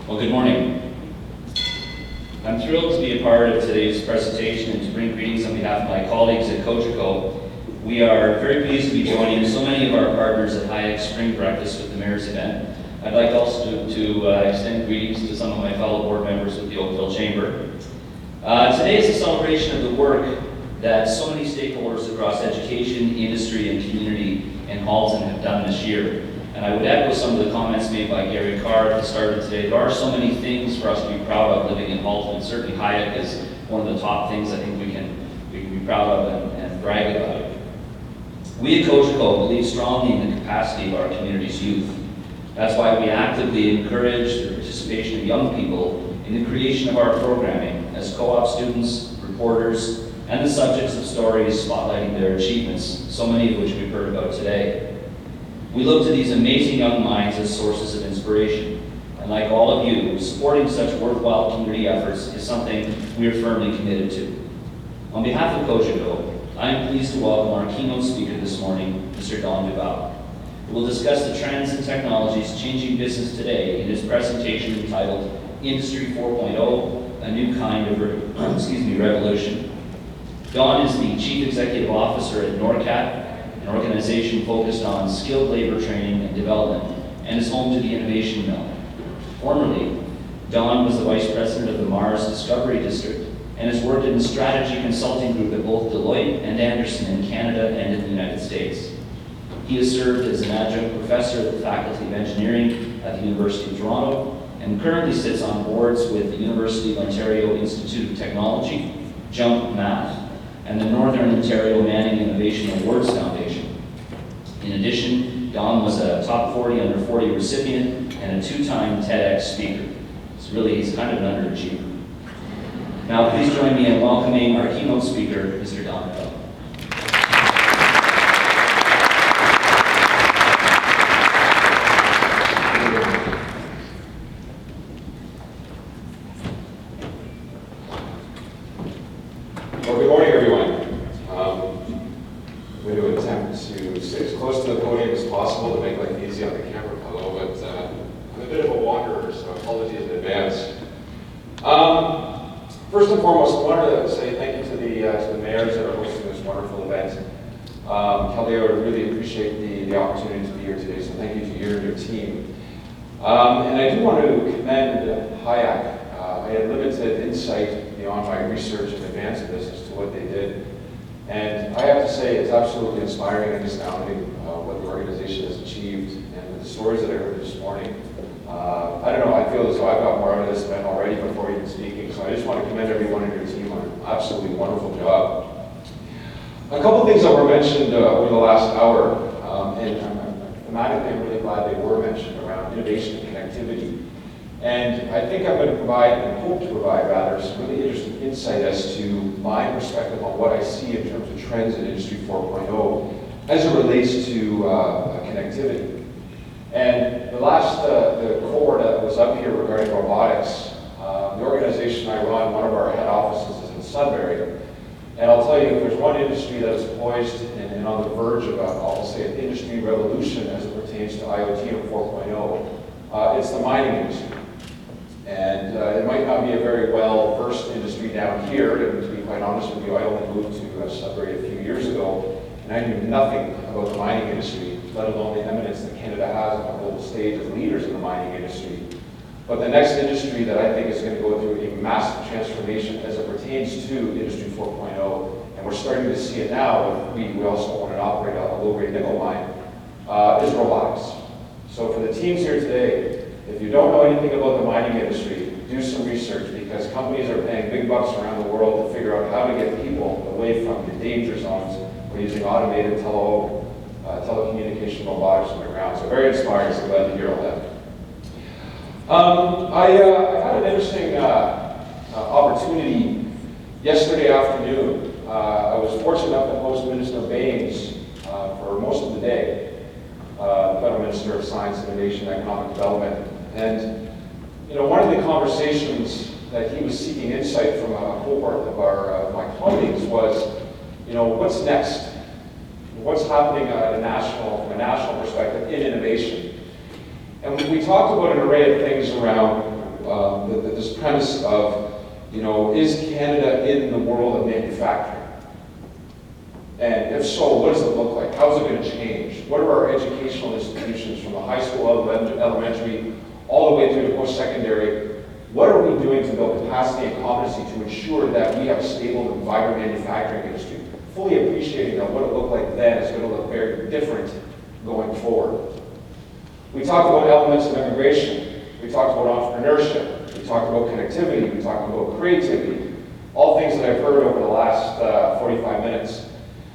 Well, good morning. I'm thrilled to be a part of today's presentation and to bring greetings on behalf of my colleagues at Cogeco. We are very pleased to be joining so many of our partners at Hayek's Spring Breakfast with the Mayor's event. I'd like also to extend greetings to some of my fellow board members with the Oakville Chamber. Today is a celebration of the work that so many stakeholders across education, industry, and community in Halton have done this year. And I would echo some of the comments made by Gary Carr at the start of today. There are so many things for us to be proud of living in Halton, and certainly Hayek is one of the top things I think we can be proud of and brag about it. We at Cogeco believe strongly in the capacity of our community's youth. That's why we actively encourage the participation of young people in the creation of our programming as co-op students, reporters, and the subjects of stories spotlighting their achievements, so many of which we've heard about today. We look to these amazing young minds as sources of inspiration. And like all of you, supporting such worthwhile community efforts is something we are firmly committed to. On behalf of Cogeco, I am pleased to welcome our keynote speaker this morning, Mr. Don Duval, who will discuss the trends and technologies changing business today in his presentation entitled Industry 4.0, a new kind of revolution. Don is the Chief Executive Officer at NORCAT, an organization focused on skilled labor training and development, and is home to the Innovation Mill. Formerly, Don was the Vice President of the Mars Discovery District and has worked in the strategy consulting group at both Deloitte and Anderson in Canada and in the United States. He has served as an adjunct professor at the Faculty of Engineering at the University of Toronto and currently sits on boards with the University of Ontario Institute of Technology, Jump Math, and the Northern Ontario Manning Innovation Awards Foundation. In addition, Don was a top 40 under 40 recipient and a two-time TEDx speaker. So really, he's kind of an underachiever. Now, please join me in welcoming our keynote speaker, Mr. Don Duval. Well, good morning, everyone. I'm going to attempt to sit as close to the podium as possible to make life easy on the camera fellow, but I'm a bit of a wanderer, so apologies in advance. First and foremost, I wanted to say thank you to the mayors that are hosting this wonderful event. Kelly, I would really appreciate the opportunity to be here today, so thank you to you and your team. And I do want to commend Hayek. I had limited insight beyond my research and advance business to what they did. And I have to say it's absolutely inspiring and astounding what the organization has achieved. And with the stories that I heard this morning, I don't know, I feel as though I've got more out of this event already before even speaking. So I just want to commend everyone in your team on an absolutely wonderful job. A couple things that were mentioned over the last hour, and thematically I'm really glad they were mentioned around innovation and connectivity. And I think I'm going to provide, and hope to provide rather, some really interesting insight as to my perspective on what I see in terms of trends in Industry 4.0 as it relates to connectivity. And the last the cohort that was up here regarding robotics, the organization I run, one of our head offices is in Sudbury. And I'll tell you, if there's one industry that is poised and on the verge of, I'll say, an industry revolution as it pertains to IoT and 4.0, it's the mining industry. And it might not be a very well-versed industry down here, and to be quite honest with you, I only moved to Sudbury a few years ago, and I knew nothing about the mining industry, let alone the eminence that Canada has on the global stage as leaders in the mining industry. But the next industry that I think is going to go through a massive transformation as it pertains to Industry 4.0, and we're starting to see it now, we also own and operate a low-grade nickel mine, is robotics. So for the teams here today, if you don't know anything about the mining industry, do some research, because companies are paying big bucks around the world to figure out how to get people away from the danger zones or using automated telecommunication robotics on the ground. So very inspiring, so glad to hear all that. I had an interesting opportunity yesterday afternoon. I was fortunate enough to host Minister Baines for most of the day, the Federal Minister of Science, Innovation, and Economic Development. And one of the conversations that he was seeking insight from a cohort of my colleagues was, what's next? What's happening from a national perspective in innovation? And we talked about an array of things around this premise of, is Canada in the world of manufacturing? And if so, what does it look like? How is it going to change? What are our educational institutions from the high school, elementary, all the way through to post-secondary? What are we doing to build capacity and competency to ensure that we have a stable and vibrant manufacturing industry? Fully appreciating that what it looked like then is going to look very different going forward. We talked about elements of immigration. We talked about entrepreneurship. We talked about connectivity. We talked about creativity. All things that I've heard over the last 45 minutes.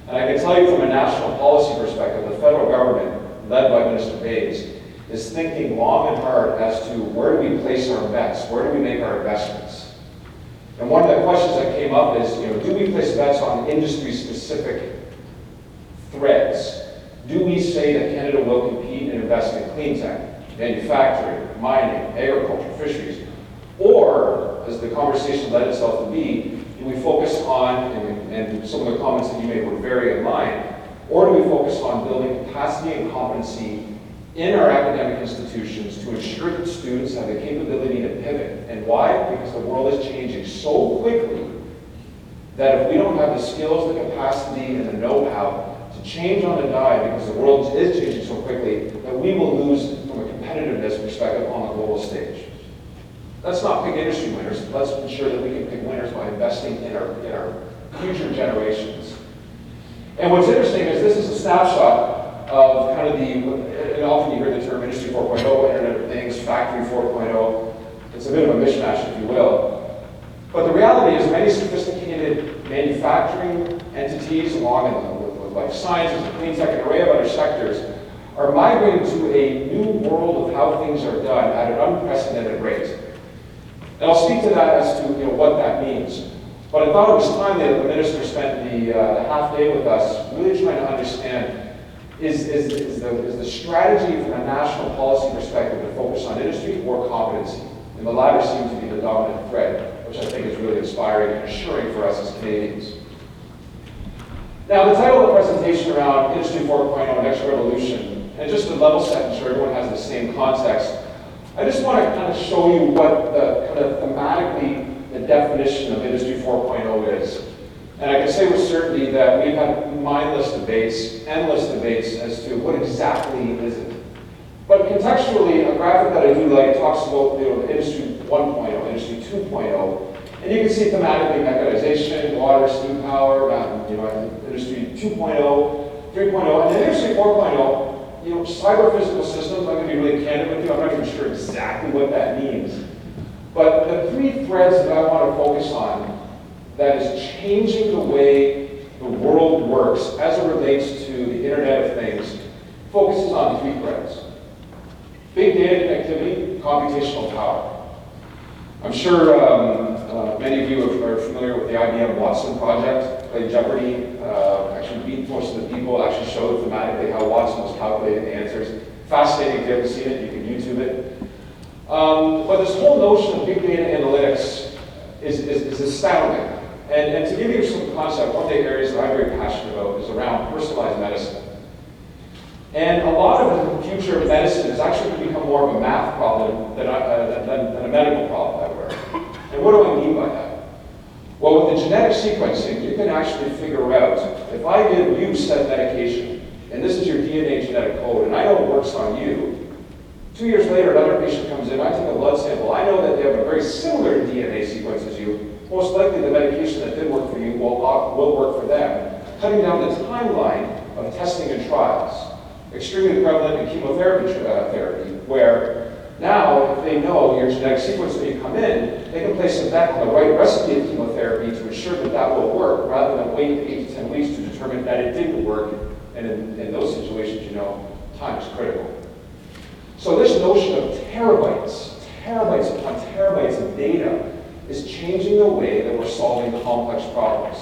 And I can tell you from a national policy perspective, the federal government, led by Minister Bays, is thinking long and hard as to where do we place our bets, where do we make our investments. And one of the questions that came up is, do we place bets on industry-specific threads? Do we say that Canada will compete and invest in clean tech, manufacturing, mining, agriculture, fisheries? Or, as the conversation led itself to be, do we focus on, and some of the comments that you made were very in line, or do we focus on building capacity and competency in our academic institutions to ensure that students have the capability to pivot? And why? Because the world is changing so quickly that if we don't have the skills, the capacity, and the know-how to change on the dime, because the world is changing so quickly, that we will lose from a competitiveness perspective on the global stage. Let's not pick industry winners. Let's ensure that we can pick winners by investing in our future generations. And what's interesting is this is a snapshot of kind of and often you hear the term Industry 4.0, Internet of Things, Factory 4.0. It's a bit of a mishmash, if you will. But the reality is many sophisticated manufacturing entities, along with life sciences and clean tech and an array of other sectors, are migrating to a new world of how things are done at an unprecedented rate. And I'll speak to that as to what that means. But I thought it was timely that the minister spent the half day with us really trying to understand is the strategy from a national policy perspective to focus on industry or competency? And the latter seems to be the dominant thread, which I think is really inspiring and assuring for us as Canadians. Now, the title of the presentation around Industry 4.0, Next Revolution, and just to level set and ensure everyone has the same context, I just want to kind of show you what thematically the definition of Industry 4.0 is. And I can say with certainty that we've had mindless debates, endless debates as to what exactly is it. But contextually, a graphic that I do like talks about the Industry 1.0, Industry 2.0, and you can see thematically mechanization, water, steam power, Industry 2.0, 3.0, and then Industry 4.0. Cyber physical systems, I'm going to be really candid with you, I'm not even sure exactly what that means. But the three threads that I want to focus on that is changing the way the world works as it relates to the Internet of Things focuses on three threads. Big data connectivity, computational power. I'm sure many of you are familiar with the IBM Watson project, played Jeopardy, actually beat most of the people, actually showed thematically how Watson was calculating the answers. Fascinating. If you haven't seen it, you can YouTube it. But this whole notion of big data analytics is astounding. And to give you some concept, one of the areas that I'm very passionate about is around personalized medicine. And a lot of the future of medicine is actually going to become more of a math problem than a medical problem, however. And what do I mean by that? Well, with the genetic sequencing, you can actually figure out, if I give you said medication, and this is your DNA genetic code, and I know it works on you, 2 years later, another patient comes in, I take a blood sample, I know that they have a very similar DNA sequence as you, most likely the medication that did work for you will work for them, cutting down the timeline of testing and trials. Extremely prevalent in chemotherapy therapy, where now, if they know your genetic sequence when you come in, they can place a bet on the right recipe of chemotherapy to ensure that that will work, rather than wait 8 to 10 weeks to determine that it didn't work. And in those situations, time is critical. So this notion of terabytes upon terabytes of data is changing the way that we're solving complex problems.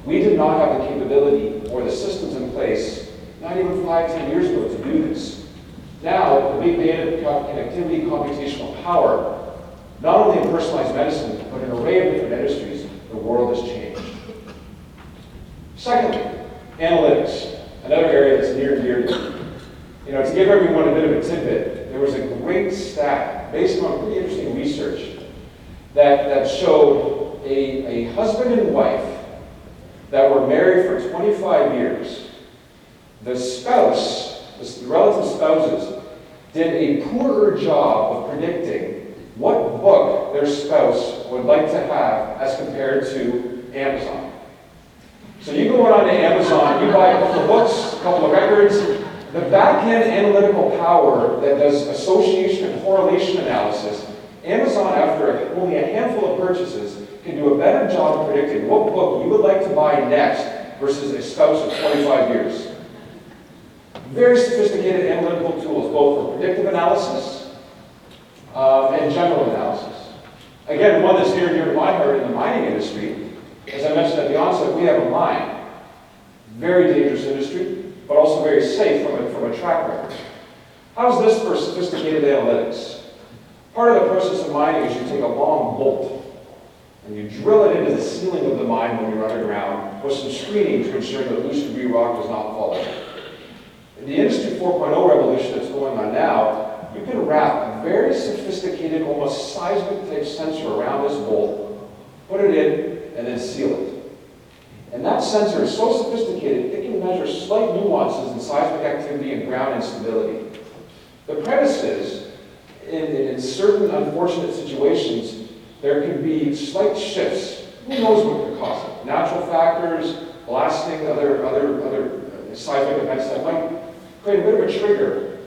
We did not have the capability or the systems in place not even 5-10 years ago to do this. Now, the big data, connectivity, computational power, not only in personalized medicine, but in an array of different industries, the world has changed. Secondly, analytics, another area that's near and dear to me. To give everyone a bit of a tidbit, there was a great stat based on pretty interesting research that showed a husband and wife that were married for 25 years. The spouse, the relative spouses, did a poorer job of predicting what book their spouse would like to have as compared to Amazon. So you go on to Amazon, you buy a couple of books, a couple of records, the back-end analytical power that does association and correlation analysis, Amazon, after only a handful of purchases, can do a better job of predicting what book you would like to buy next versus a spouse of 25 years. Very sophisticated analytical tools, both for predictive analysis and general analysis. Again, one that's near and dear to my heart in the mining industry. As I mentioned at the onset, we have a mine. Very dangerous industry, but also very safe from a track record. How's this for sophisticated analytics? Part of the process of mining is you take a long bolt and you drill it into the ceiling of the mine when you're underground with some screening to ensure that loose debris rock does not fall in. In the Industry 4.0 revolution that's going on now, you can wrap a very sophisticated, almost seismic-type sensor around this bolt, put it in, and then seal it. And that sensor is so sophisticated, it can measure slight nuances in seismic activity and ground instability. The premise is, in certain unfortunate situations, there can be slight shifts. Who knows what could cause it? Natural factors, blasting, other seismic events that might create a bit of a trigger.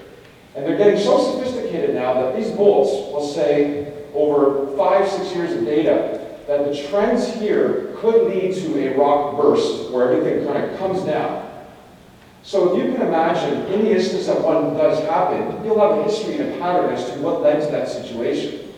And they're getting so sophisticated now that these bolts will say, over 5-6 years of data, that the trends here could lead to a rock burst where everything kind of comes down. So if you can imagine, in the instance that one does happen, you'll have a history and a pattern as to what led to that situation.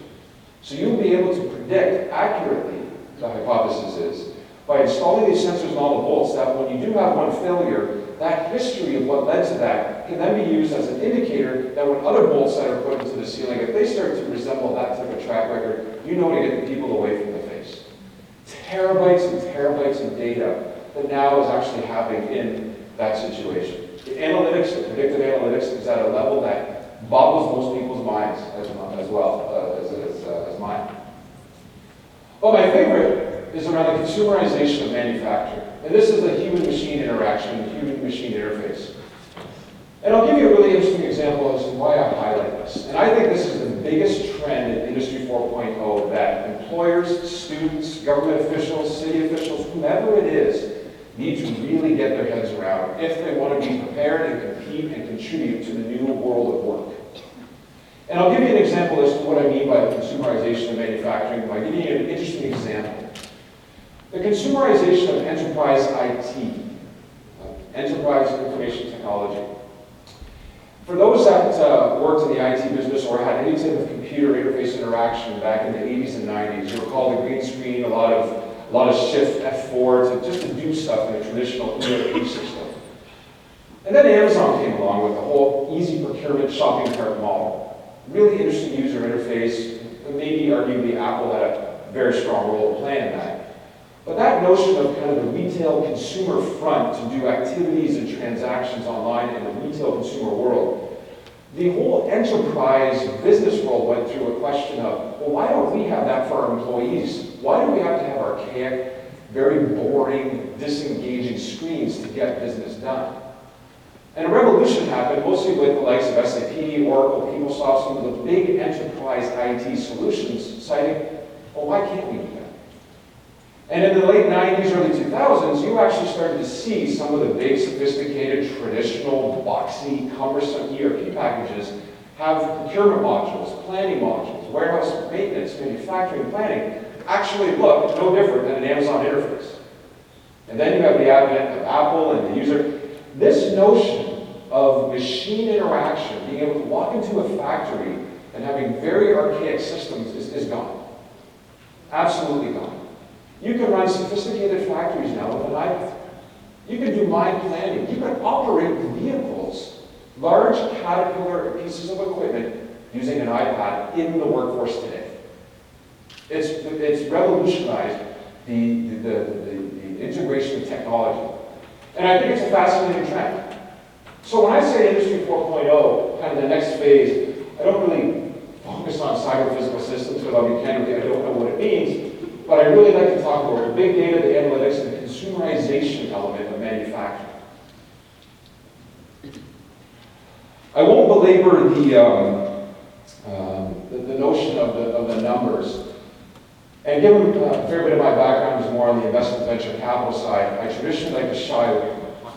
So you'll be able to predict accurately, the hypothesis is, by installing these sensors in all the bolts, that when you do have one failure, that history of what led to that can then be used as an indicator that when other bolts that are put into the ceiling, if they start to resemble that type of track record, you know to get the people away from the face. Terabytes and terabytes of data that now is actually happening in that situation. The analytics, the predictive analytics, is at a level that boggles most people's minds as well as mine. But my favorite is around the consumerization of manufacturing. And this is the human-machine interaction, human-machine interface. And I'll give you a really interesting example as to why I highlight this. And I think this is the biggest trend in Industry 4.0 that employers, students, government officials, city officials, whomever it is, need to really get their heads around if they want to be prepared and compete and contribute to the new world of work. And I'll give you an example as to what I mean by the consumerization of manufacturing by giving you an interesting example. The consumerization of enterprise IT, enterprise information technology. For those that worked in the IT business or had any type of computer interface interaction back in the 80s and 90s, you recall the green screen, a lot of shift F4 to do stuff in a traditional ERP system. And then Amazon came along with the whole easy procurement shopping cart model. Really interesting user interface. Maybe arguably Apple had a very strong role to play in that. But that notion of kind of the retail consumer front to do activities and transactions online in the retail consumer world, the whole enterprise business world went through a question of, well, why don't we have that for our employees? Why do we have to have archaic, very boring, disengaging screens to get business done? And a revolution happened, mostly with the likes of SAP, Oracle, PeopleSoft, some of the big enterprise IT solutions, citing, well, why can't we do that? And in the late 90s, early 2000s, you actually started to see some of the big, sophisticated, traditional, boxy, cumbersome ERP packages have procurement modules, planning modules, warehouse maintenance, manufacturing planning, actually look no different than an Amazon interface. And then you have the advent of Apple and the user. This notion of machine interaction, being able to walk into a factory and having very archaic systems is gone. Absolutely gone. You can run sophisticated factories now with an iPad. You can do mine planning. You can operate vehicles, large Caterpillar pieces of equipment using an iPad in the workforce today. It's revolutionized the integration of technology. And I think it's a fascinating trend. So when I say Industry 4.0, kind of the next phase, I don't really focus on cyber physical systems, because I'll be candid with you, I don't know what it means, but I really like to talk about the big data, the analytics, and the consumerization element of manufacturing. I won't belabor the notion of the numbers. And given a fair bit of my background is more on the investment venture capital side, I traditionally like to shy away from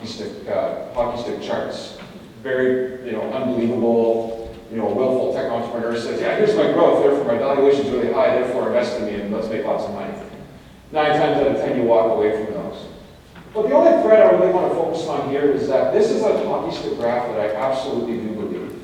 hockey stick charts. Very, unbelievable, willful tech entrepreneur says, yeah, here's my growth, therefore my valuation's really high, therefore invest in me and let's make lots of money. 9 times out of 10 you walk away from those. But the only thread I really want to focus on here is that this is a hockey stick graph that I absolutely do believe.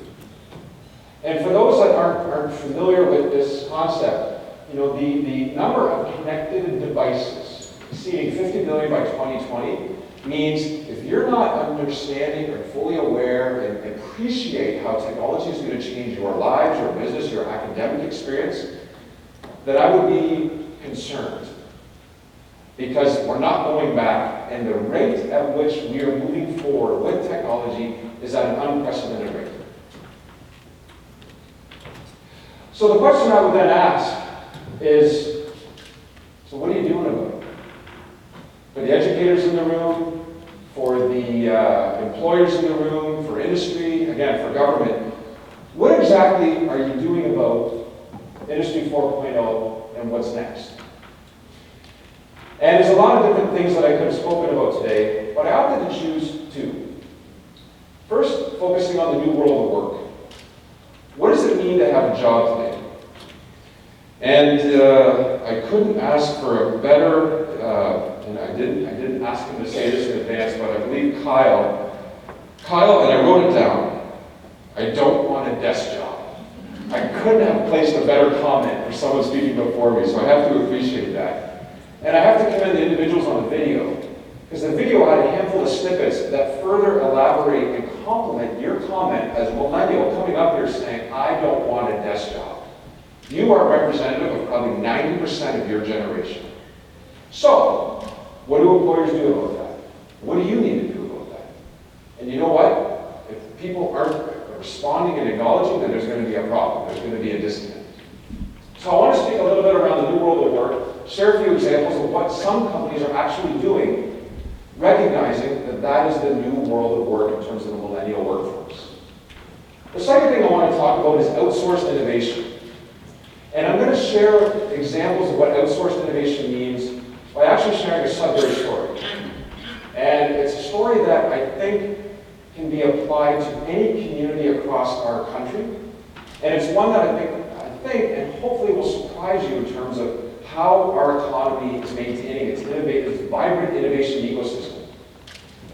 And for those that aren't familiar with this concept, the number of connected devices exceeding 50 million by 2020 means if you're not understanding or fully aware and appreciate how technology is going to change your lives, your business, your academic experience, then I would be concerned. Because we're not going back, and the rate at which we are moving forward with technology is at an unprecedented rate. So the question I would then ask is, so what are you doing about it? For the educators in the room, for the employers in the room, for industry, again, for government, what exactly are you doing about Industry 4.0 and what's next? And there's a lot of different things that I could have spoken about today, but I opted to choose 2. First, focusing on the new world of work. What does it mean to have a job today? And I couldn't ask for a better, and I didn't ask him to say this in advance, but I believe Kyle, and I wrote it down, I don't want a desk job. I couldn't have placed a better comment for someone speaking before me, so I have to appreciate that. And I have to commend the individuals on the video, because the video had a handful of snippets that further elaborate and complement your comment as a millennial coming up here saying, I don't want a desk job. You are representative of probably 90% of your generation. So, what do employers do about that? What do you need to do about that? And you know what? If people aren't responding and acknowledging, then there's going to be a problem. There's going to be a disconnect. So I want to speak a little bit around the new world of work, share a few examples of what some companies are actually doing, recognizing that that is the new world of work in terms of the millennial workforce. The second thing I want to talk about is outsourced innovation. And I'm going to share examples of what outsourced innovation means by actually sharing a Sudbury story. And it's a story that I think can be applied to any community across our country. And it's one that I think and hopefully will surprise you in terms of how our economy is maintaining its vibrant innovation ecosystem.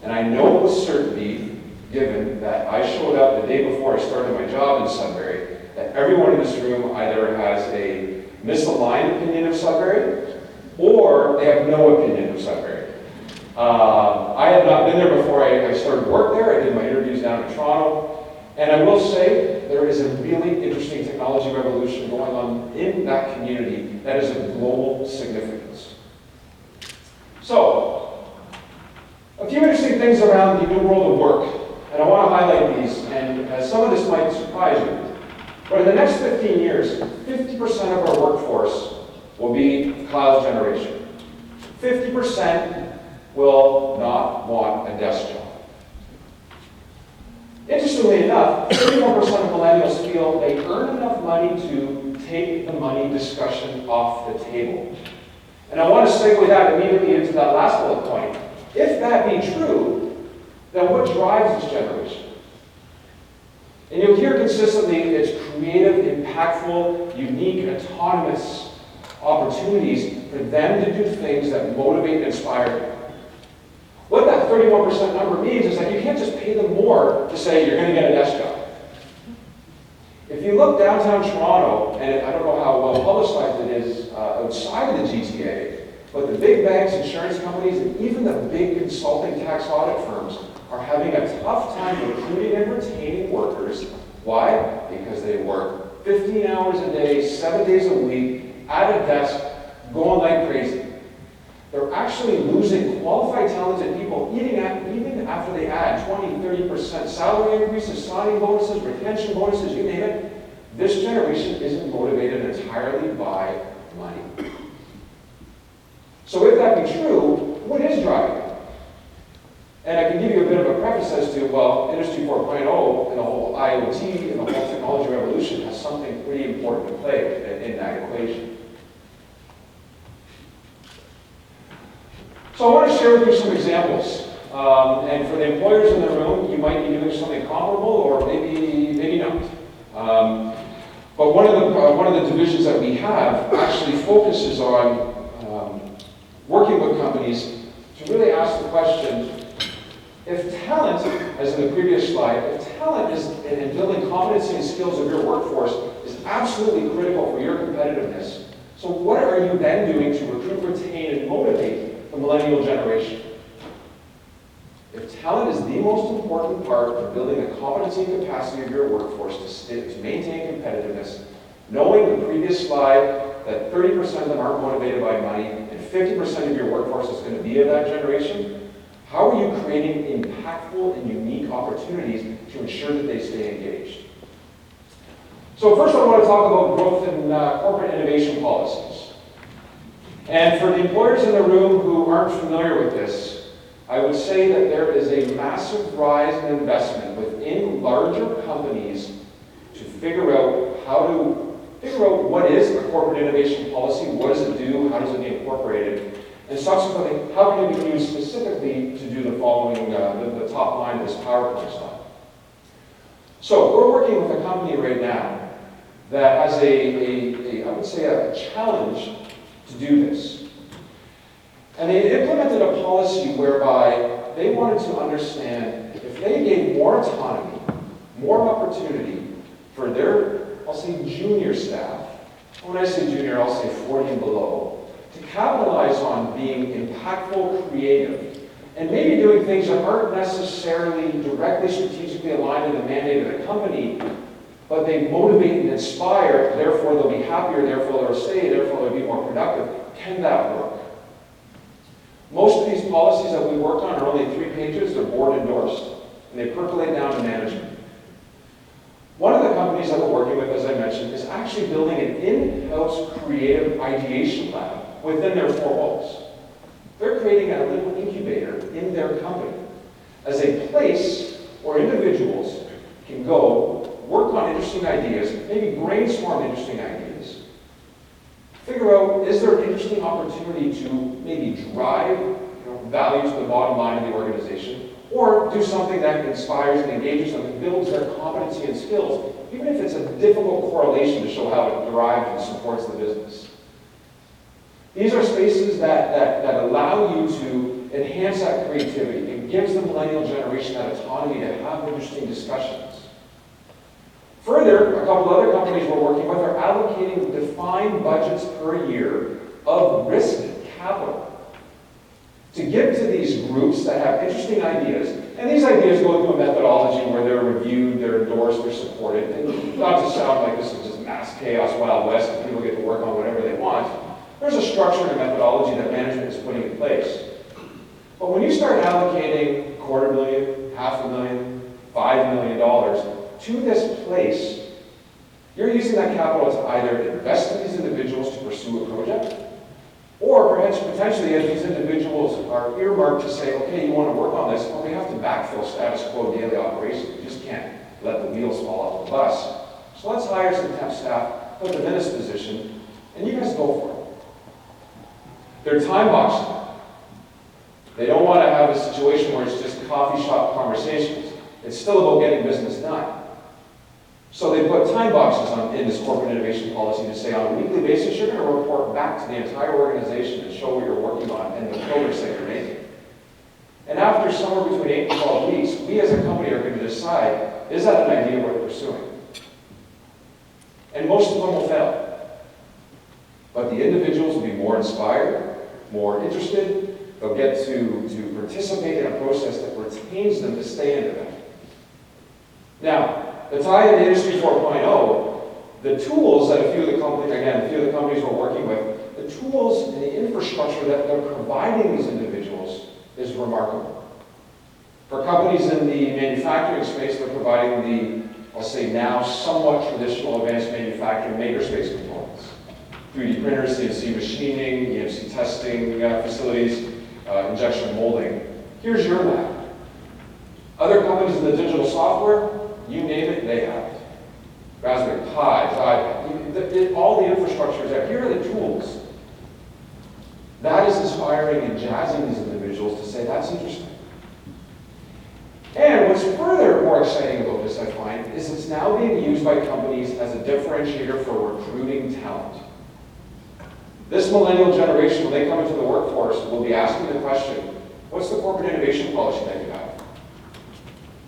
And I know with certainty, given that I showed up the day before I started my job in Sudbury, that everyone in this room either has a misaligned opinion of Sudbury or they have no opinion of Sudbury. I had not been there before I started work there. I did my interviews down in Toronto. And I will say there is a really interesting technology revolution going on in that community that is of global significance. So, a few interesting things around the new world of work. And I want to highlight these, and some of this might surprise you. But in the next 15 years, 50% of our workforce will be cloud generation. 50% will not want a desk job. Interestingly enough, 31% of millennials feel they earn enough money to take the money discussion off the table. And I want to segue that immediately into that last bullet point. If that be true, then what drives this generation? And you'll hear consistently it's creative, impactful, unique, autonomous opportunities for them to do things that motivate and inspire them. What that 31% number means is that you can't just pay them more to say you're going to get a desk job. If you look downtown Toronto, and I don't know how well publicized it is outside of the GTA, but the big banks, insurance companies, and even the big consulting tax audit firms are having a tough time recruiting and retaining workers. Why? Because they work 15 hours a day, 7 days a week, at a desk, going like crazy. They're actually losing qualified, talented people even after they add 20, 30% salary increases, signing bonuses, retention bonuses, you name it. this generation isn't motivated entirely by money. So if that be true, what is driving it? And I can give you a bit of a preface as to, well, Industry 4.0 and the whole IoT and the whole technology revolution has something pretty important to play in that equation. So I want to share with you some examples. And for the employers in the room, you might be doing something comparable or maybe not. But one of the divisions that we have actually focuses on working with companies to really ask the question, if talent, as in the previous slide, if talent is in building competency and skills of your workforce is absolutely critical for your competitiveness, so what are you then doing to recruit, retain, and motivate the millennial generation? If talent is the most important part of building the competency and capacity of your workforce to maintain competitiveness, knowing the previous slide that 30% of them aren't motivated by money and 50% of your workforce is going to be of that generation, how are you creating impactful and unique opportunities to ensure that they stay engaged? So first I want to talk about growth in corporate innovation policies. And for the employers in the room who aren't familiar with this, I would say that there is a massive rise in investment within larger companies to figure out what is a corporate innovation policy, what does it do, how does it be incorporated, and subsequently, how can it be used specifically to do the following, the top line of this PowerPoint slide. So we're working with a company right now that has I would say a challenge to do this. And they implemented a policy whereby they wanted to understand if they gave more autonomy, more opportunity for their, I'll say, junior staff. When I say junior, I'll say 40 and below, to capitalize on being impactful, creative, and maybe doing things that aren't necessarily directly strategically aligned with the mandate of the company, but they motivate and inspire, therefore they'll be happier, therefore they'll stay, therefore they'll be more productive. Can that work? Most of these policies that we worked on are only 3 pages, they're board endorsed, and they percolate down to management. One of the companies that we're working with, as I mentioned, is actually building an in-house creative ideation lab within their 4 walls. They're creating a little incubator in their company as a place where individuals can go work on interesting ideas, maybe brainstorm interesting ideas, figure out, is there an interesting opportunity to maybe drive value to the bottom line of the organization, or do something that inspires and engages them and builds their competency and skills, even if it's a difficult correlation to show how it derives and supports the business. These are spaces that allow you to enhance that creativity and gives the millennial generation that autonomy to have interesting discussions. Further, a couple other companies we're working with are allocating defined budgets per year of risk capital to give to these groups that have interesting ideas. And these ideas go through a methodology where they're reviewed, they're endorsed, they're supported. And not to sound like this is just mass chaos, Wild West, and people get to work on whatever they want. There's a structure and a methodology that management is putting in place. But when you start allocating $250,000, $500,000, $5 million to this place, you're using that capital to either invest in these individuals to pursue a project, or perhaps potentially if these individuals are earmarked to say, okay, you want to work on this, well, we have to backfill status quo daily operations. We just can't let the wheels fall off the bus. So let's hire some temp staff, put them in this position, and you guys go for it. They're time boxing. They don't want to have a situation where it's just coffee shop conversations. It's still about getting business done. So they put time boxes in this corporate innovation policy to say on a weekly basis, you're going to report back to the entire organization and show what you're working on and the progress that you're making. And after somewhere between 8 and 12 weeks, we as a company are going to decide, is that an idea worth pursuing? And most of them will fail. But the individuals will be more inspired, more interested. They'll get to participate in a process that retains them to stay in it. Now, the tie into Industry 4.0, the tools that a few of the companies we're working with, the tools and the infrastructure that they're providing these individuals is remarkable. For companies in the manufacturing space, they're providing I'll say now, somewhat traditional advanced manufacturing makerspace components. 3D printers, CNC machining, EMC testing facilities, injection molding. Here's your lab. Other companies in the digital software, you name it, they have it. Raspberry Pis, iPad, all the infrastructure is there. Here are the tools. That is inspiring and jazzing these individuals to say, that's interesting. And what's further more exciting about this, I find, is it's now being used by companies as a differentiator for recruiting talent. This millennial generation, when they come into the workforce, will be asking the question, what's the corporate innovation policy that you have?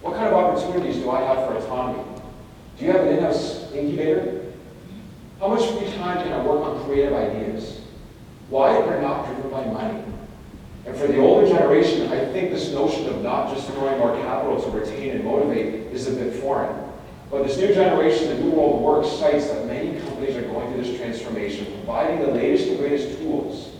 What kind of opportunities do I have for autonomy? Do you have an in-house incubator? How much free time can I work on creative ideas? Why are not driven by money? And for the older generation, I think this notion of not just throwing more capital to retain and motivate is a bit foreign. But this new generation, the new world of work, cites that many companies are going through this transformation, providing the latest and greatest tools.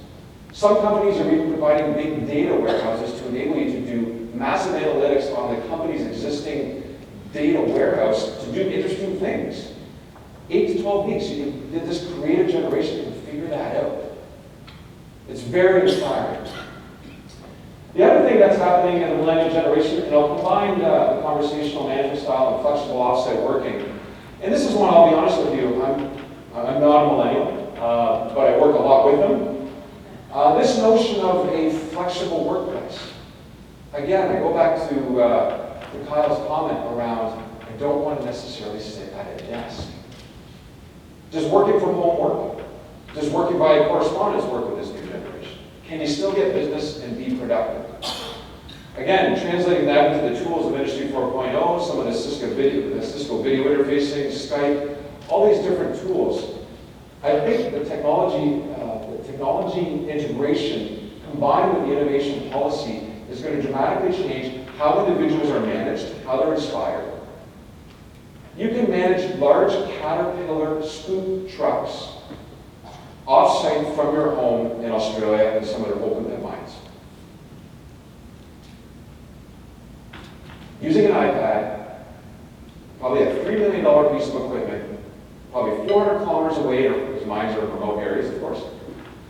Some companies are even providing big data warehouses to enable you to do massive analytics on the company's existing data warehouse to do interesting things. 8 to 12 weeks, this creative generation can figure that out. It's very inspiring. The other thing that's happening in the millennial generation, and I'll combine the conversational management style and flexible offsite working. And this is one, I'll be honest with you, I'm not a millennial, but I work a lot with them. This notion of a flexible workplace. Again, I go back to Kyle's comment around, I don't want to necessarily sit at a desk. Does working from home work? Does working by correspondence work with this new generation? Can you still get business and be productive? Again, translating that into the tools of Industry 4.0, some of the Cisco video interfacing, Skype, all these different tools. I think the technology integration combined with the innovation policy is going to dramatically change how individuals are managed, how they're inspired. You can manage large Caterpillar scoop trucks off-site from your home in Australia and some of their open pit mines. Using an iPad, probably a $3 million piece of equipment, probably 400 kilometers away, because mines are in remote areas, of course,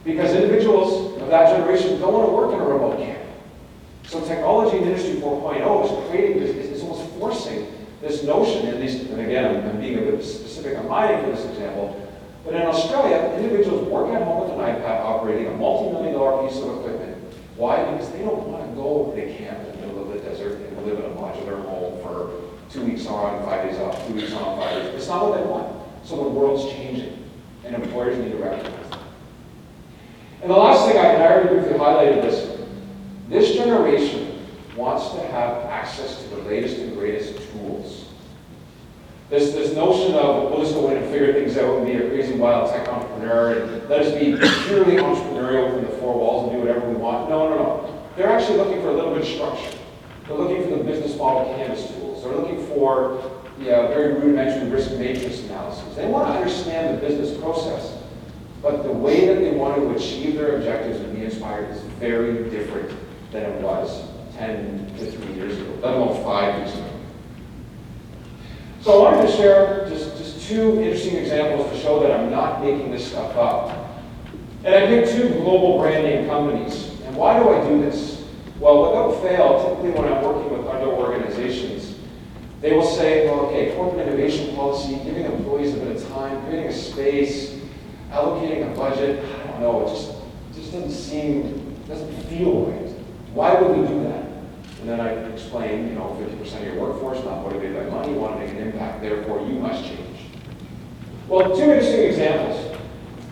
because individuals of that generation don't want to work in a remote camp. So technology in Industry 4.0 is creating this, it's almost forcing this notion, at least, and again, I'm being a bit specific on mining for this example, but in Australia, individuals work at home with an iPad operating a multi-million-dollar piece of equipment. Why? Because they don't want to go to camp in the middle of the desert and live in a modular home for 2 weeks on, 5 days off, 2 weeks on, 5 days. It's not what they want. So the world's changing, and employers need to recognize that. And the last thing, I already briefly highlighted this generation wants to have access to the latest and greatest tools. This notion of, we'll just go in and figure things out and be a crazy wild tech entrepreneur and let us be purely entrepreneurial within the four walls and do whatever we want. No. They're actually looking for a little bit of structure. They're looking for the business model canvas tools. They're looking for very rudimentary risk matrix analysis. They want to understand the business process, but the way that they want to achieve their objectives and be inspired is very different than it was 10 to 3 years ago, let alone 5 years ago. So I wanted to share just 2 interesting examples to show that I'm not making this stuff up. And I picked 2 global brand name companies. And why do I do this? Well, without fail, typically when I'm working with other organizations, they will say, well, okay, corporate innovation policy, giving employees a bit of time, creating a space, allocating a budget, I don't know, it just doesn't feel right. Why would we do that? And then I explain, 50% of your workforce not motivated by money, want to make an impact, therefore you must change. Well, 2 interesting examples.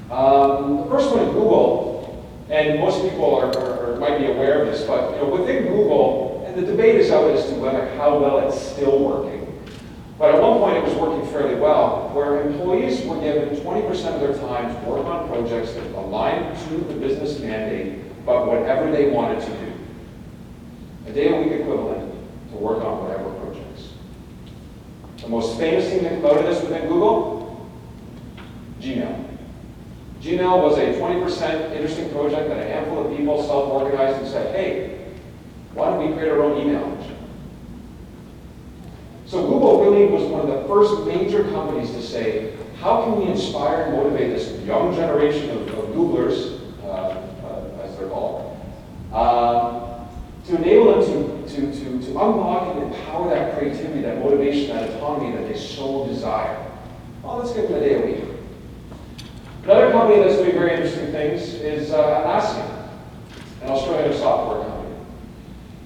The first one is Google, and most people might be aware of this, but within Google, and the debate is out as to how well it's still working. But at one point it was working fairly well, where employees were given 20% of their time to work on projects that aligned to the business mandate, but whatever they wanted to do. A day-a-week equivalent to work on whatever projects. The most famous thing that came out of this within Google? Gmail. Gmail was a 20% interesting project that a handful of people self-organized and said, hey, why don't we create our own email engine? So Google believe, was one of the first major companies to say, how can we inspire and motivate this young generation of Googlers, as they're called, to enable them to unlock and empower that creativity, that motivation, that autonomy that they so desire. Well, let's give them a day a week. Another company that's doing very interesting things is Atlassian, an Australian software company.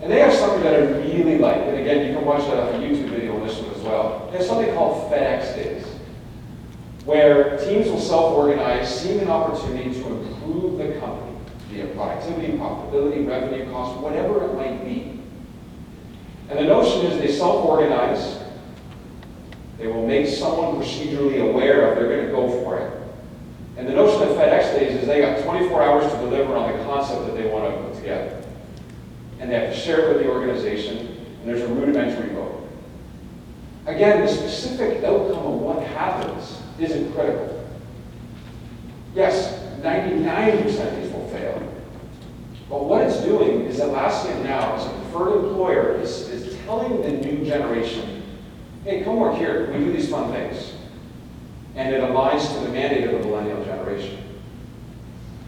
And they have something that I really like. And again, you can watch a YouTube video on this one as well. They have something called FedEx Days, where teams will self-organize, seeing an opportunity to improve the company, via productivity, profitability, revenue, cost, whatever it might be. And the notion is they self-organize, they will make someone procedurally aware of they're going to go for it. And the notion of FedEx Days is they got 24 hours to deliver on the concept that they want to put together. And they have to share it with the organization, and there's a rudimentary vote. Again, the specific outcome of what happens isn't critical. Yes, 99% of these will fail. But what it's doing is Atlassian now, as a preferred employer, is telling the new generation, hey, come work here, we do these fun things. And it aligns to the mandate of the millennial generation.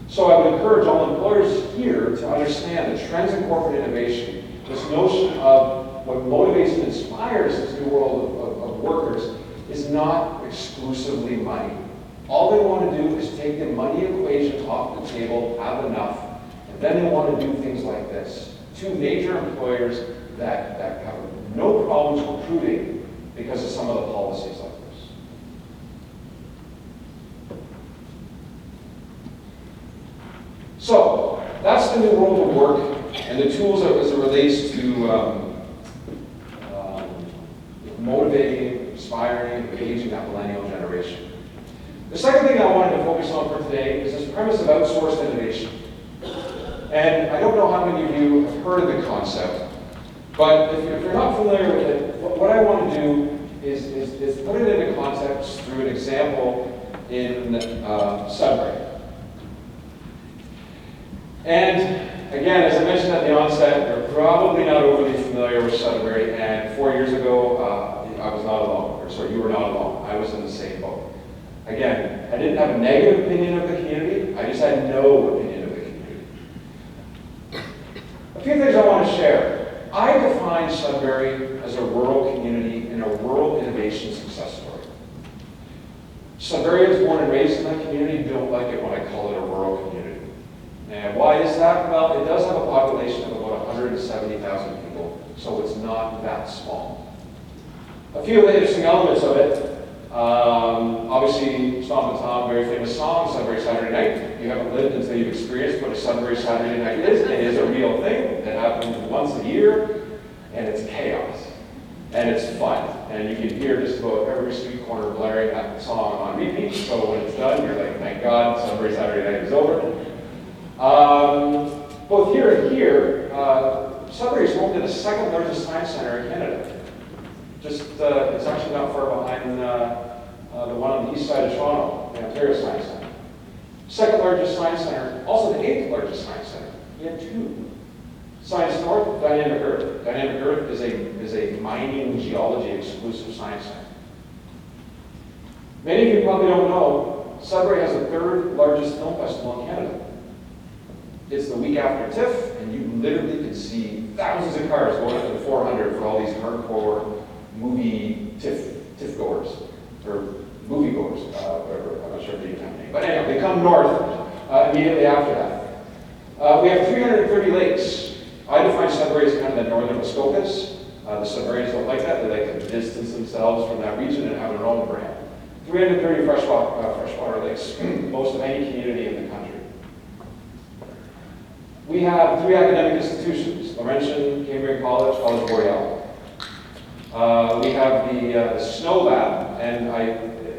So I would encourage all employers here to understand the trends in corporate innovation, this notion of what motivates and inspires this new world of workers is not exclusively money. All they want to do is take the money equation off the table, have enough, and then they want to do things like this. Two major employers that have no problems recruiting because of some of the policies like this. So, that's the new world of work and the tools as it relates to motivating, inspiring, engaging that millennial generation. The second thing I wanted to focus on for today is this premise of outsourced innovation. And I don't know how many of you have heard of the concept, but if you're not familiar with it, what I want to do is put it into context through an example in Sudbury. And again, as I mentioned at the onset, you're probably not overly familiar with Sudbury, and 4 years ago, I was not alone, or sorry, you were not alone. I was in the same boat. Again, I didn't have a negative opinion of the community, I just had no opinion of the community. A few things I want to share. I define Sudbury as a rural community and a rural innovation success story. Sudburyans born and raised in that community don't like it when I call it a rural community. And why is that? Well, it does have a population of about 170,000 people, so it's not that small. A few of the interesting elements of it, obviously, Stomp and Tom, very famous song, Sudbury Saturday Night. You haven't lived until you've experienced what a Sudbury Saturday Night is. It is a real thing. It happens once a year, and it's chaos. And it's fun. And you can hear just about every street corner blaring that song on repeat, so when it's done, you're like, thank God, Sudbury Saturday Night is over. Both here and here, Sudbury is home to the second largest science center in Canada. Just, it's actually not far behind the one on the east side of Toronto, the Ontario Science Center. Second largest science center, also the 8th largest science center. We have two. Science North, Dynamic Earth. Dynamic Earth is a mining geology exclusive science center. Many of you probably don't know, Sudbury has the 3rd largest film festival in Canada. It's the week after TIFF, and you literally can see thousands of cars going up to the 400 for all these hardcore movie TIFF goers, or movie goers, whatever, I'm not sure if they even have a name. But anyway, they come north immediately after that. We have 330 lakes. I define Sudbury as kind of the northern Muskokas. The Sudburyans don't like that. They like to distance themselves from that region and have their own brand. 330 freshwater lakes, most of any community in the country. We have 3 academic institutions, Laurentian, Cambridge College, College Boreal. We have the Snow Lab, and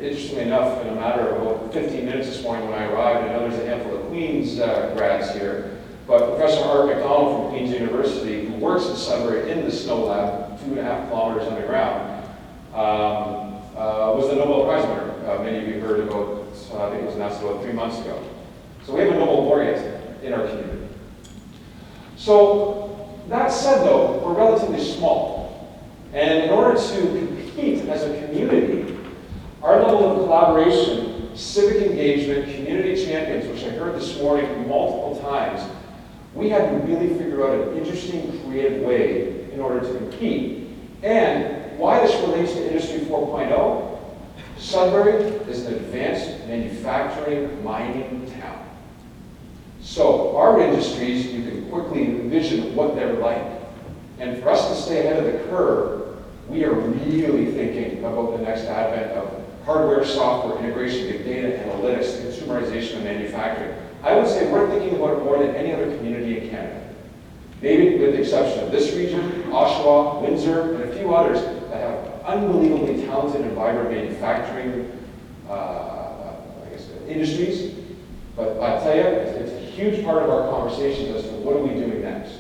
interestingly enough, in a matter of about 15 minutes this morning when I arrived, I know there's a handful of Queen's grads here, but Professor Art McDonald from Queen's University, who works in Sudbury in the Snow Lab, 2.5 kilometers underground, was the Nobel Prize winner. Many of you heard about, I think it was announced about 3 months ago. So we have a Nobel laureate in our community. So, that said though, we're relatively small. And in order to compete as a community, our level of collaboration, civic engagement, community champions, which I heard this morning multiple times, we had to really figure out an interesting, creative way in order to compete. And why this relates to Industry 4.0, Sudbury is an advanced manufacturing mining town. So our industries, you can quickly envision what they're like. And for us to stay ahead of the curve, we are really thinking about the next advent of hardware, software, integration, big data, analytics, consumerization of manufacturing. I would say we're thinking about it more than any other community in Canada. Maybe with the exception of this region, Oshawa, Windsor, and a few others that have unbelievably talented and vibrant manufacturing industries. But I tell you, it's a huge part of our conversations as to what are we doing next.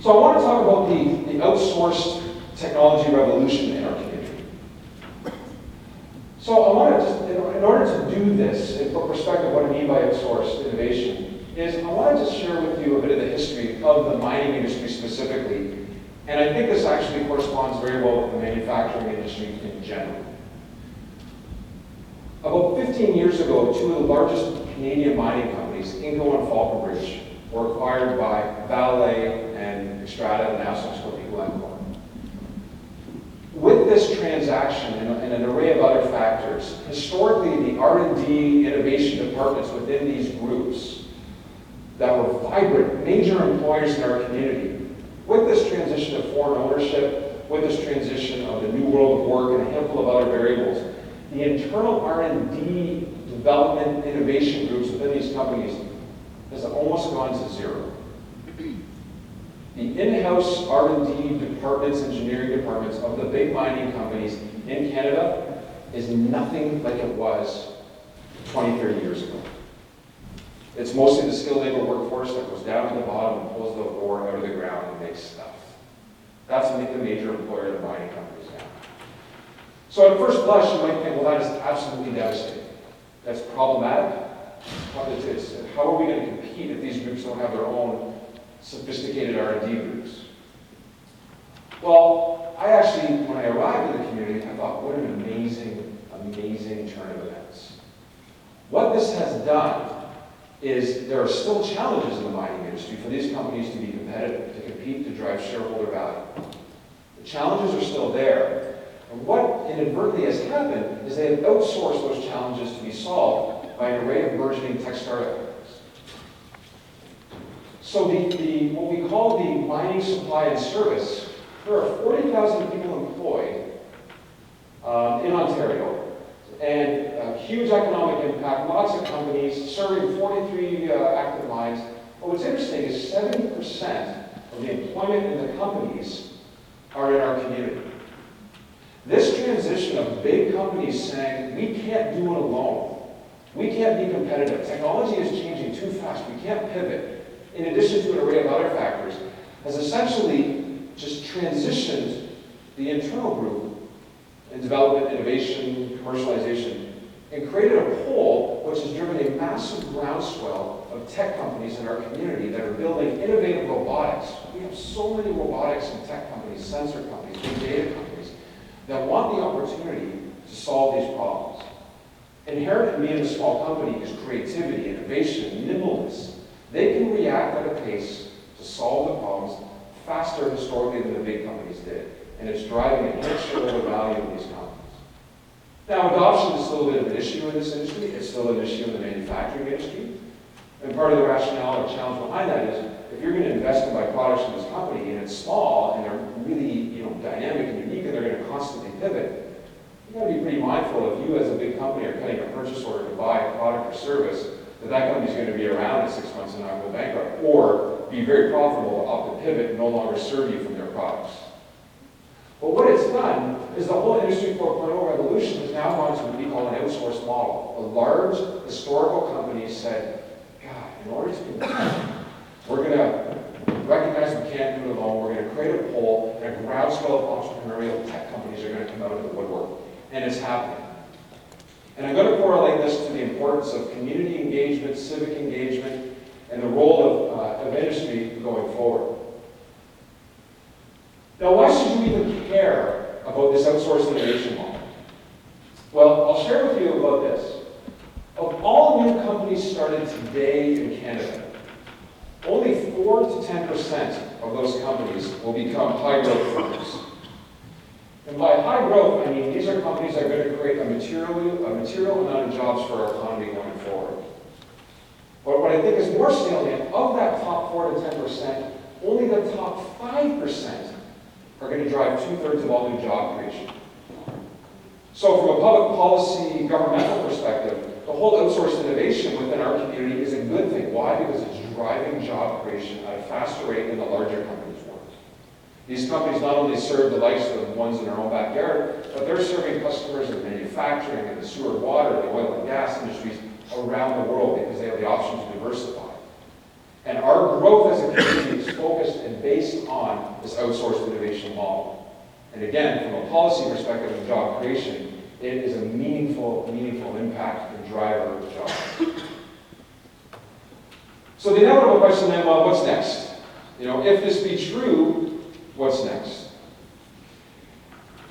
So I want to talk about the outsourced technology revolution in our community. So I want to just, in order to do this, and put perspective what I mean by outsourced innovation, is I want to just share with you a bit of the history of the mining industry specifically. And I think this actually corresponds very well with the manufacturing industry in general. About 15 years ago, two of the largest Canadian mining companies, Inco and Falconbridge, were acquired by Vale and Xstrata, and now subsequently Glencore. With this transaction and an array of other factors, historically the R&D innovation departments within these groups that were vibrant, major employers in our community, with this transition of foreign ownership, with this transition of the new world of work and a handful of other variables, the internal R&D development innovation groups within these companies has almost gone to zero. The in-house R&D departments, engineering departments of the big mining companies in Canada is nothing like it was 20, 30 years ago. It's mostly the skilled labor workforce that goes down to the bottom and pulls the ore out of the ground and makes stuff. That's the major employer of the mining companies now. So at first blush, you might think, well, that is absolutely devastating. That's problematic. How are we going to compete if these groups don't have their own sophisticated R&D groups? Well, I actually, when I arrived in the community, I thought, what an amazing, amazing turn of events. What this has done is there are still challenges in the mining industry for these companies to be competitive, to compete, to drive shareholder value. The challenges are still there. And what inadvertently has happened is they have outsourced those challenges to be solved by an array of burgeoning tech startup companies. So what we call the mining supply and service, there are 40,000 people employed in Ontario, and a huge economic impact, lots of companies, serving 43 active mines. But what's interesting is 70% of the employment in the companies are in our community. This transition of big companies saying, we can't do it alone. We can't be competitive. Technology is changing too fast. We can't pivot. In addition to an array of other factors, has essentially just transitioned the internal group in development, innovation, commercialization, and created a pull which has driven a massive groundswell of tech companies in our community that are building innovative robotics. We have so many robotics and tech companies, sensor companies, big data companies, that want the opportunity to solve these problems. Inherent in being a small company is creativity, innovation, nimbleness. They can react at a pace to solve the problems faster historically than the big companies did. And it's driving enhanced shareholder value in these companies. Now, adoption is still a bit of an issue in this industry. It's still an issue in the manufacturing industry. And part of the rationale or challenge behind that is, if you're going to invest and buy products from this company and it's small and they're really dynamic and unique and they're going to constantly pivot, you've got to be pretty mindful if you as a big company are cutting a purchase order to buy a product or service, that company's going to be around in 6 months and not go bankrupt, or be very profitable, opt to pivot and no longer serve you from their products. But what it's done is the whole Industry 4.0 revolution has now gone to what we call an outsourced model. The large historical companies said, God, in order to compete, we're going to recognize we can't do it alone. We're going to create a pull, and a groundswell of entrepreneurial tech companies are going to come out of the woodwork. And it's happening. And I'm going to correlate this to the importance of community engagement, civic engagement, and the role of industry going forward. Now, why should you even care about this started today in Canada, only 4 to 10% of those companies will become high-growth firms. And by high growth, I mean these are companies that are going to create a material amount of jobs for our economy going forward. But what I think is more salient, of that top 4 to 10%, only the top 5% are going to drive 2/3 of all new job creation. So from a public policy, governmental perspective, the whole outsourced innovation within our community is a good thing. Why? Because it's driving job creation at a faster rate than the larger companies work. These companies not only serve the likes of the ones in our own backyard, but they're serving customers in manufacturing, in the sewer, water, the oil and gas industries around the world because they have the option to diversify. And our growth as a community is focused and based on this outsourced innovation model. And again, from a policy perspective of job creation, it is a meaningful impact and driver of jobs. So the inevitable question then, well, what's next? You know, if this be true, what's next?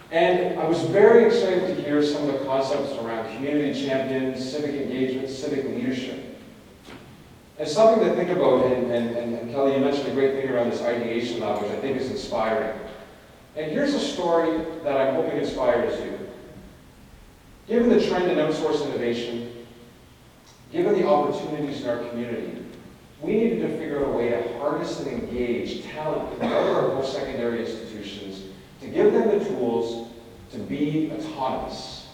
And I was very excited to hear some of the concepts around community champions, civic engagement, civic leadership. And something to think about, and Kelly, you mentioned a great thing around this ideation lab, which I think is inspiring. And here's a story that I'm hoping inspires you. Given the trend in outsourced innovation, given the opportunities in our community, we needed to figure out a way to harness and engage talent in all of our post-secondary institutions, to give them the tools to be autonomous,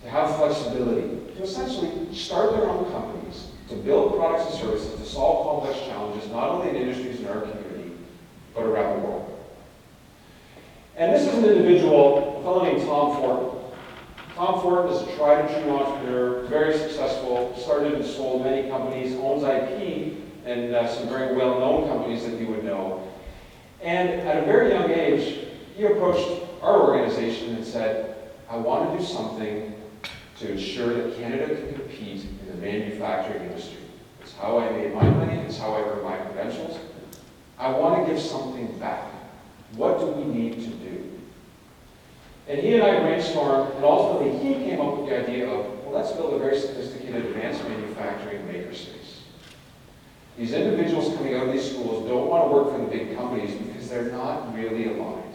to have flexibility, to essentially start their own companies, to build products and services, to solve complex challenges, not only in industries in our community, but around the world. And this is an individual, a fellow named Tom Fortin. Tom Fortin is a tried and true entrepreneur, very successful, started and sold many companies, owns IP, and some very well-known companies that you would know. And at a very young age, he approached our organization and said, I want to do something to ensure that Canada can compete in the manufacturing industry. It's how I made my money, it's how I earned my credentials. I want to give something back. What do we need to do? And he and I brainstormed, and ultimately he came up with the idea of, well, let's build a very sophisticated advanced manufacturing makerspace. These individuals coming out of these schools don't want to work for the big companies because they're not really aligned.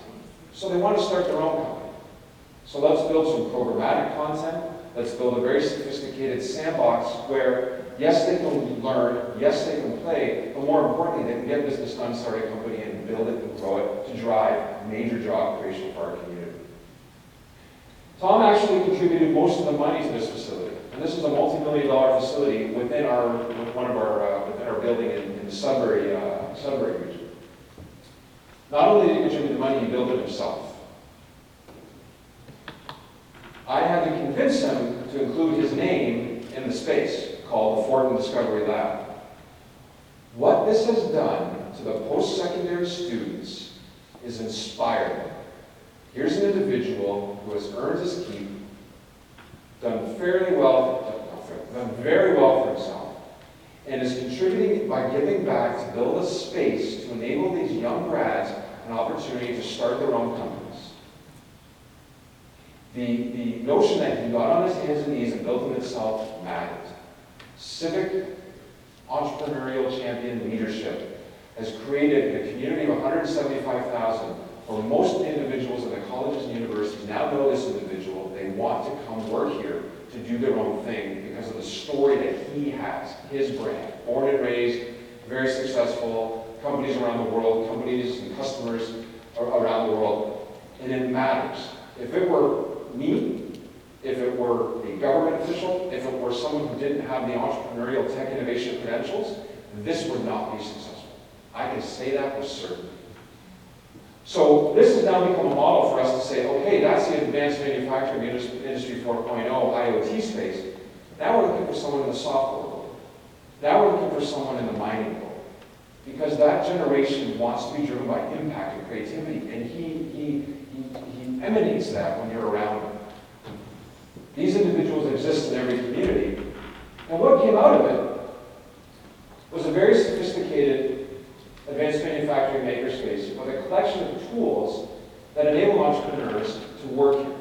So they want to start their own company. So let's build some programmatic content. Let's build a very sophisticated sandbox where, yes, they can learn, yes, they can play, but more importantly, they can get business done, start a company, and build it and grow it to drive major job creation for our community. Tom actually contributed most of the money to this facility. And this is a multi-million-dollar facility within our building in the Sudbury region. Not only did he contribute the money, he built it himself. I had to convince him to include his name in the space called the Fortin Discovery Lab. What this has done to the post-secondary students is inspiring. Here's an individual who has earned his keep, done very well for himself, and is contributing by giving back to build a space to enable these young grads an opportunity to start their own companies. The notion that he got on his hands and knees and built them himself mattered. Civic, entrepreneurial champion leadership has created a community of 175,000 where most of the individuals in the colleges and universities now know this individual. They want to come work here to do their own thing because of the story that he has, his brand. Born and raised, very successful, companies around the world, companies and customers around the world, and it matters. If it were me, if it were a government official, if it were someone who didn't have the entrepreneurial tech innovation credentials, this would not be successful. I can say that with certainty. So this has now become a model for us to say, okay, that's the advanced manufacturing industry 4.0 IoT space. Now we're looking for someone in the software world. Now we're looking for someone in the mining world. Because that generation wants to be driven by impact and creativity, and he emanates that when you're around him. These individuals exist in every community. And what came out of it was a very sophisticated advanced manufacturing makerspace with a collection of tools that enable entrepreneurs to work here.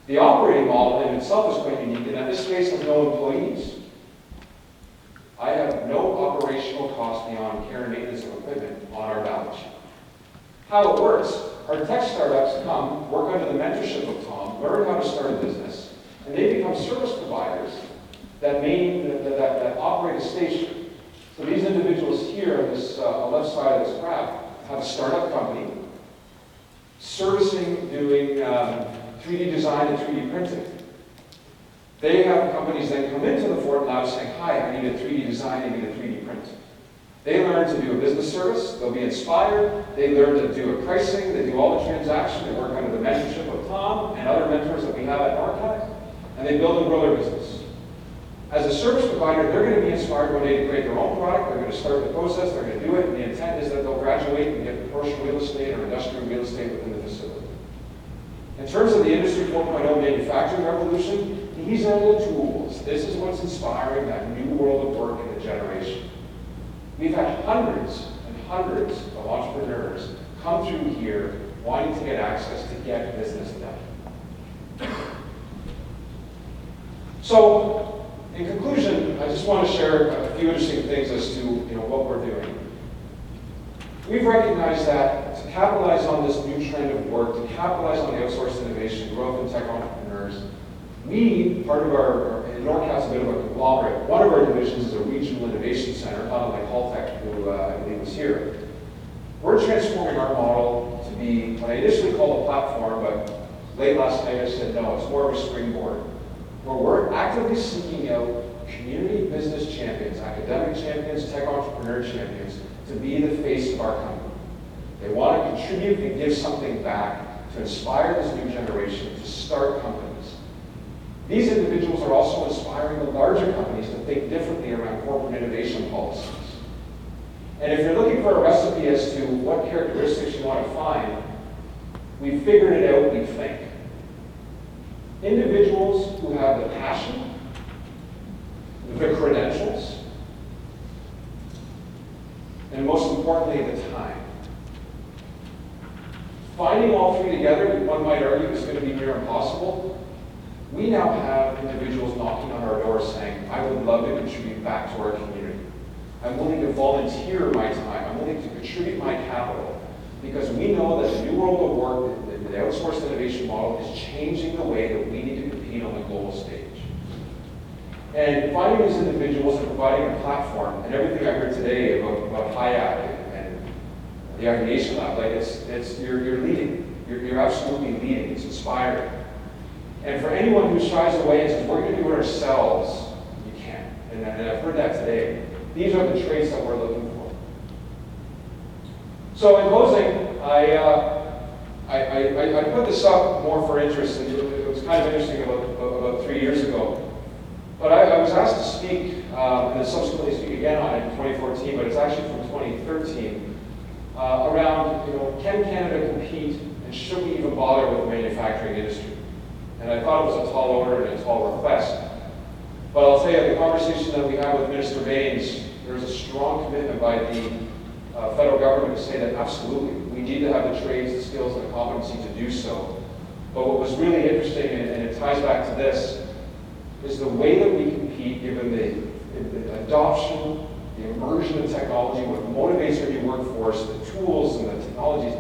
The operating model in itself is quite unique in that this space has no employees. additional cost beyond care and maintenance of equipment on our balance sheet. How it works, our tech startups come, work under the mentorship of Tom, learn how to start a business, and they become service providers that operate a station. So these individuals here on this left side of this graph have a startup company, servicing, doing 3D design and 3D printing. They have companies that come into the Fort Lab saying, hi, I need a 3D design, I need a 3D print. They learn to do a business service, they'll be inspired, they learn to do a pricing, they do all the transactions, they work under the mentorship of Tom and other mentors that we have at NORCAC, and they build and grow their business. As a service provider, they're going to be inspired one day to create their own product, they're going to start the process, they're going to do it, and the intent is that they'll graduate and get commercial real estate or industrial real estate within the facility. In terms of the Industry 4.0 manufacturing revolution, these are the tools. This is what's inspiring that new world of work in a generation. We've had hundreds and hundreds of entrepreneurs come through here wanting to get access to get business done. So, in conclusion, I just want to share a few interesting things as to what we're doing. We've recognized that to capitalize on this new trend of work, to capitalize on the outsourced innovation, growth in tech entrepreneurs, part of our, NORCAC's a bit of a conglomerate. One of our divisions is a regional innovation center, not like Halton, who I believe was here. We're transforming our model to be what I initially called a platform, but late last night I said no, it's more of a springboard, where we're actively seeking out community business champions, academic champions, tech entrepreneur champions, to be the face of our company. They want to contribute and give something back to inspire this new generation to start companies. These individuals are also inspiring the larger companies to think differently around corporate innovation policies. And if you're looking for a recipe as to what characteristics you want to find, we figured it out, we think. Individuals who have the passion, the credentials, and most importantly, the time. Finding all three together, one might argue, is going to be near impossible. We now have individuals knocking on our door saying, I would love to contribute back to our community. I'm willing to volunteer my time. I'm willing to contribute my capital. Because we know that the new world of work, the outsourced innovation model, is changing the way that we need to compete on the global stage. And finding these individuals and providing a platform, and everything I heard today about HIAC and the Aggregation Lab, you're leading. You're absolutely leading. It's inspiring. And for anyone who shies away and says, we're going to do it ourselves, you can't. And I've heard that today. These are the traits that we're looking for. So in closing, I put this up more for interest, and it was kind of interesting about 3 years ago. But I was asked to speak, and then subsequently speak again on it in 2014, but it's actually from 2013, around, can Canada compete, and should we even bother with the manufacturing industry? And I thought it was a tall order and a tall request. But I'll tell you, the conversation that we had with Minister Baines, there's a strong commitment by the federal government to say that absolutely, we need to have the trades, the skills, and the competency to do so. But what was really interesting, and it ties back to this, is the way that we compete, given the adoption, the immersion of technology, what motivates our new workforce, the tools and the technologies,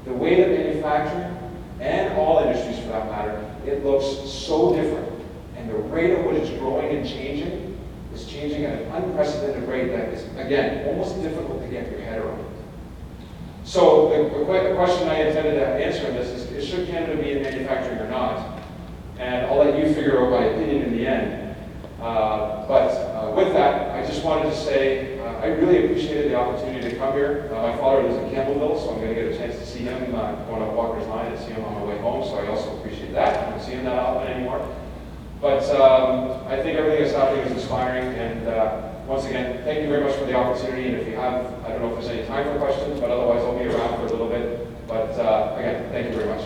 the way that manufacturing, and all industries for that matter, it looks so different. And the rate at which it's growing and changing is changing at an unprecedented rate that is, again, almost difficult to get your head around. So the question I intended to answer in this is should Canada be in manufacturing or not? And I'll let you figure out my opinion in the end. But with that, I just wanted to say I really appreciated the opportunity to come here. My father lives in Campbellville, so I'm going to get a chance to see him going up Walker's Line and see him on my way home, so I also appreciate that. I don't see him that often anymore. But I think everything that's happening is inspiring, and once again, thank you very much for the opportunity, and if you have, I don't know if there's any time for questions, but otherwise I'll be around for a little bit. But again, thank you very much.